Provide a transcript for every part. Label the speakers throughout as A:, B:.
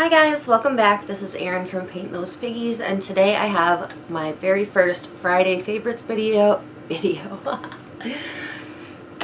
A: Hi guys, welcome back. This is Erin from Paint Those Piggies, and today I have my very first Friday favorites video.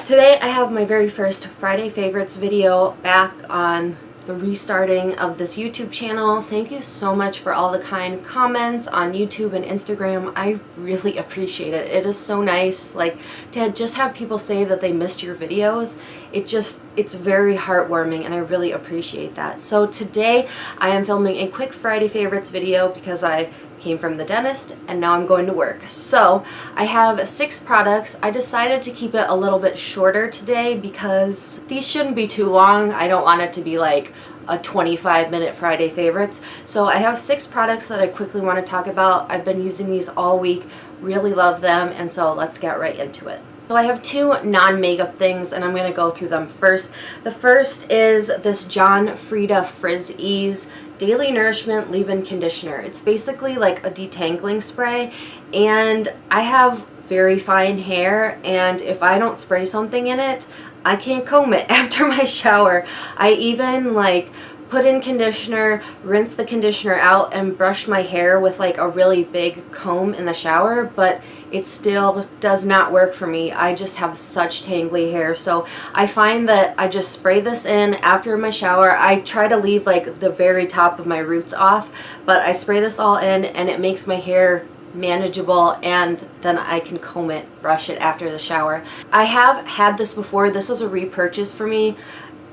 A: Today I have my very first Friday favorites video back on the restarting of this YouTube channel. Thank you so much for all the kind comments on YouTube and Instagram. I really appreciate it. It is so nice, like, to just have people say that they missed your videos. It's very heartwarming, and I really appreciate that. So today I am filming a quick Friday favorites video because I came from the dentist and now I'm going to work. So I have 6 products. I decided to keep it a little bit shorter today because these shouldn't be too long. I don't want it to be like a 25-minute Friday favorites. So I have 6 products that I quickly want to talk about. I've been using these all week, really love them, and so let's get right into it. So I have 2 non-makeup things and I'm going to go through them first. The first is this John Frieda Frizz Ease Daily Nourishment Leave-In Conditioner. It's basically like a detangling spray, and I have very fine hair, and if I don't spray something in it, I can't comb it after my shower. I even like put in conditioner, rinse the conditioner out, and brush my hair with like a really big comb in the shower, but it still does not work for me. I just have such tangly hair, so I find that I just spray this in after my shower. I try to leave like the very top of my roots off, but I spray this all in and it makes my hair manageable, and then I can comb it, brush it after the shower. I have had this before. This is a repurchase for me.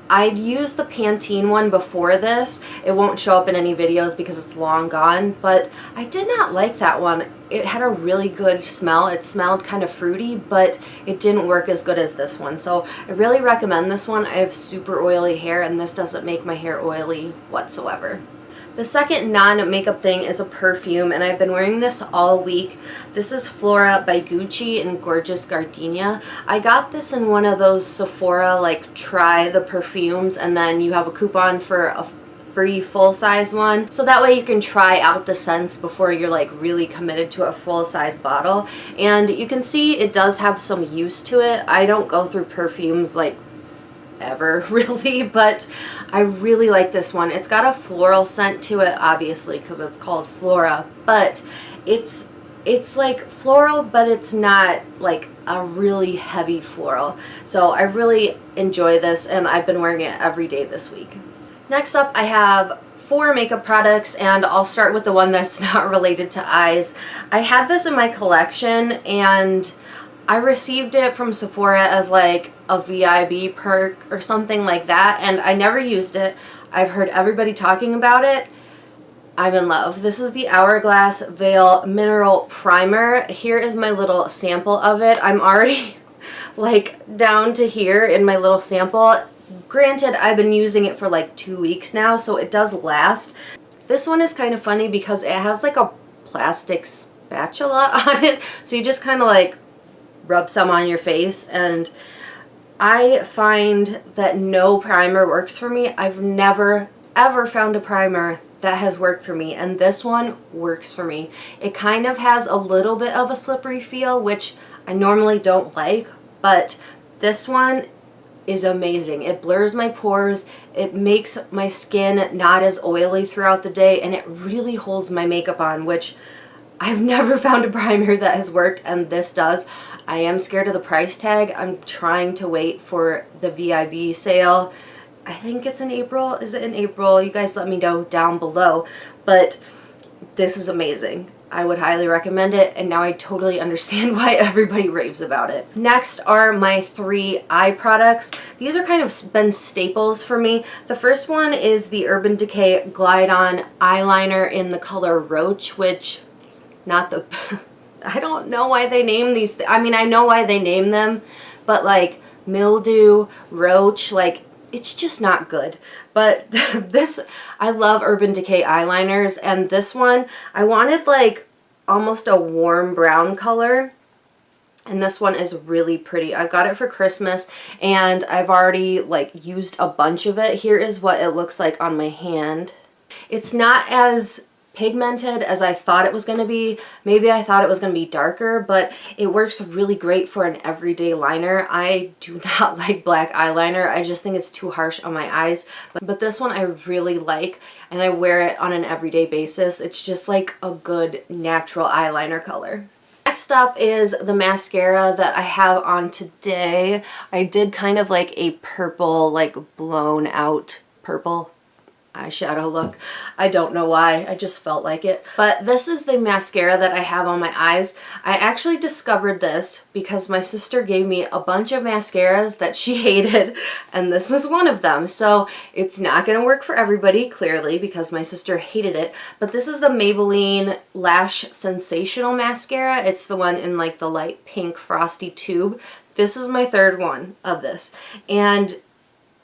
A: I'd used the Pantene one before this. It won't show up in any videos because it's long gone, but I did not like that one. It had a really good smell. It smelled kind of fruity, but it didn't work as good as this one. So I really recommend this one. I have super oily hair, and this doesn't make my hair oily whatsoever. The second non-makeup thing is a perfume, and I've been wearing this all week. This is Flora by Gucci in Gorgeous Gardenia. I got this in one of those Sephora, like, try the perfumes, and then you have a coupon for a free full-size one. So that way you can try out the scents before you're, like, really committed to a full-size bottle. And you can see it does have some use to it. I don't go through perfumes, like, ever really, but I really like this one. It's got a floral scent to it, obviously, because it's called Flora, but it's like floral, but it's not like a really heavy floral. So I really enjoy this, and I've been wearing it every day this week. Next up, I have 4 makeup products, and I'll start with the one that's not related to eyes. I had this in my collection, and I received it from Sephora as like a VIB perk or something like that, and I never used it. I've heard everybody talking about it. I'm in love. This is the Hourglass Veil Mineral Primer. Here is my little sample of it. I'm already like down to here in my little sample. Granted, I've been using it for like 2 weeks now, so it does last. This one is kind of funny because it has like a plastic spatula on it, so you just kind of like rub some on your face, and I find that no primer works for me. I've never ever found a primer that has worked for me, and this one works for me. It kind of has a little bit of a slippery feel, which I normally don't like, but this one is amazing. It blurs my pores, it makes my skin not as oily throughout the day, and it really holds my makeup on, which I've never found a primer that has worked, and this does. I am scared of the price tag. I'm trying to wait for the VIB sale. I think it's in April. Is it in April? You guys let me know down below. But this is amazing. I would highly recommend it, and now I totally understand why everybody raves about it. Next are my 3 eye products. These are kind of been staples for me. The first one is the Urban Decay Glide On Eyeliner in the color Roach, which, not the... I don't know why they name these. I mean, I know why they name them, but like mildew, roach, like it's just not good. But this, I love Urban Decay eyeliners, and this one, I wanted like almost a warm brown color, and this one is really pretty. I got it for Christmas, and I've already like used a bunch of it. Here is what it looks like on my hand. It's not as pigmented as I thought it was going to be. Maybe I thought it was going to be darker, but it works really great for an everyday liner. I do not like black eyeliner. I just think it's too harsh on my eyes. But this one I really like, and I wear it on an everyday basis. It's just like a good natural eyeliner color. Next up is the mascara that I have on today. I did kind of like a purple, like blown out purple eyeshadow look. I don't know why, I just felt like it. But this is the mascara that I have on my eyes. I actually discovered this because my sister gave me a bunch of mascaras that she hated, and this was one of them. So it's not going to work for everybody, clearly, because my sister hated it. But this is the Maybelline Lash Sensational Mascara. It's the one in like the light pink frosty tube. This is my third one of this, and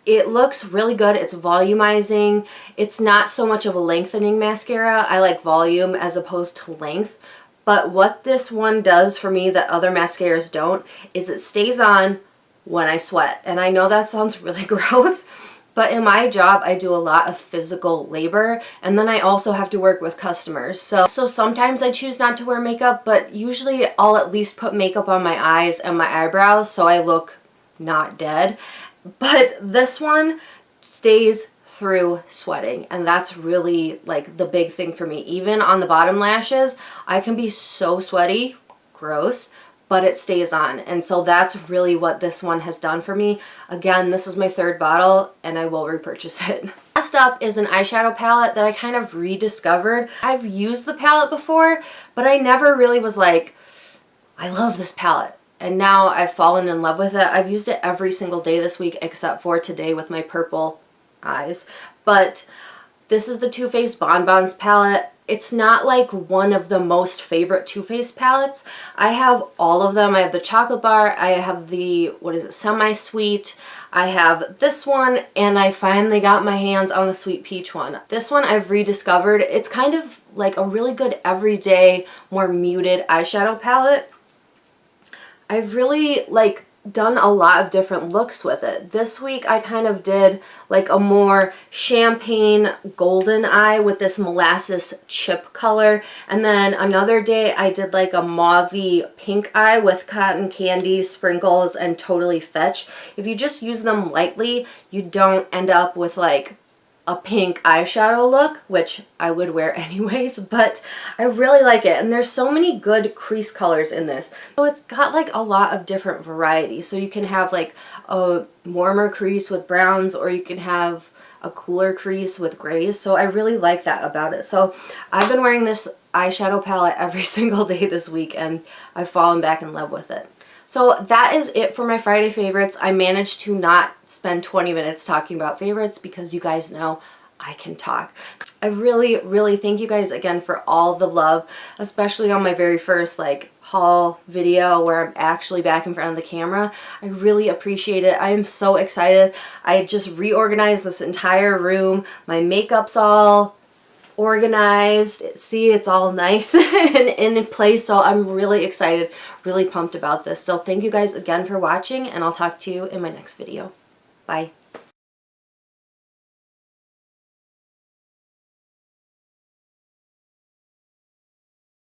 A: it looks really good. It's volumizing. It's not so much of a lengthening mascara. I like volume as opposed to length. But what this one does for me that other mascaras don't is it stays on when I sweat. And I know that sounds really gross, but in my job I do a lot of physical labor, and then I also have to work with customers. So sometimes I choose not to wear makeup, but usually I'll at least put makeup on my eyes and my eyebrows so I look not dead. But this one stays through sweating, and that's really like the big thing for me. Even on the bottom lashes, I can be so sweaty, gross, but it stays on. And so that's really what this one has done for me. Again, this is my third bottle and I will repurchase it. Last up is an eyeshadow palette that I kind of rediscovered. I've used the palette before, but I never really was like, I love this palette. And now I've fallen in love with it. I've used it every single day this week except for today with my purple eyes. But this is the Too Faced Bonbons palette. It's not like one of the most favorite Too Faced palettes. I have all of them. I have the chocolate bar. I have the, what is it, semi-sweet. I have this one, and I finally got my hands on the Sweet Peach one. This one I've rediscovered. It's kind of like a really good everyday, more muted eyeshadow palette. I've really like done a lot of different looks with it. This week I kind of did like a more champagne golden eye with this molasses chip color, and then another day I did like a mauvey pink eye with cotton candy sprinkles and Totally Fetch. If you just use them lightly, you don't end up with like a pink eyeshadow look, which I would wear anyways, but I really like it. And there's so many good crease colors in this. So it's got like a lot of different variety. So you can have like a warmer crease with browns, or you can have a cooler crease with grays. So I really like that about it. So I've been wearing this eyeshadow palette every single day this week, and I've fallen back in love with it. So that is it for my Friday favorites. I managed to not spend 20 minutes talking about favorites because you guys know I can talk. I really, really thank you guys again for all the love, especially on my very first like haul video where I'm actually back in front of the camera. I really appreciate it. I am so excited. I just reorganized this entire room. My makeup's all organized. See, it's all nice and in place, so I'm really excited, really pumped about this. So thank you guys again for watching, and I'll talk to you in my next video. Bye.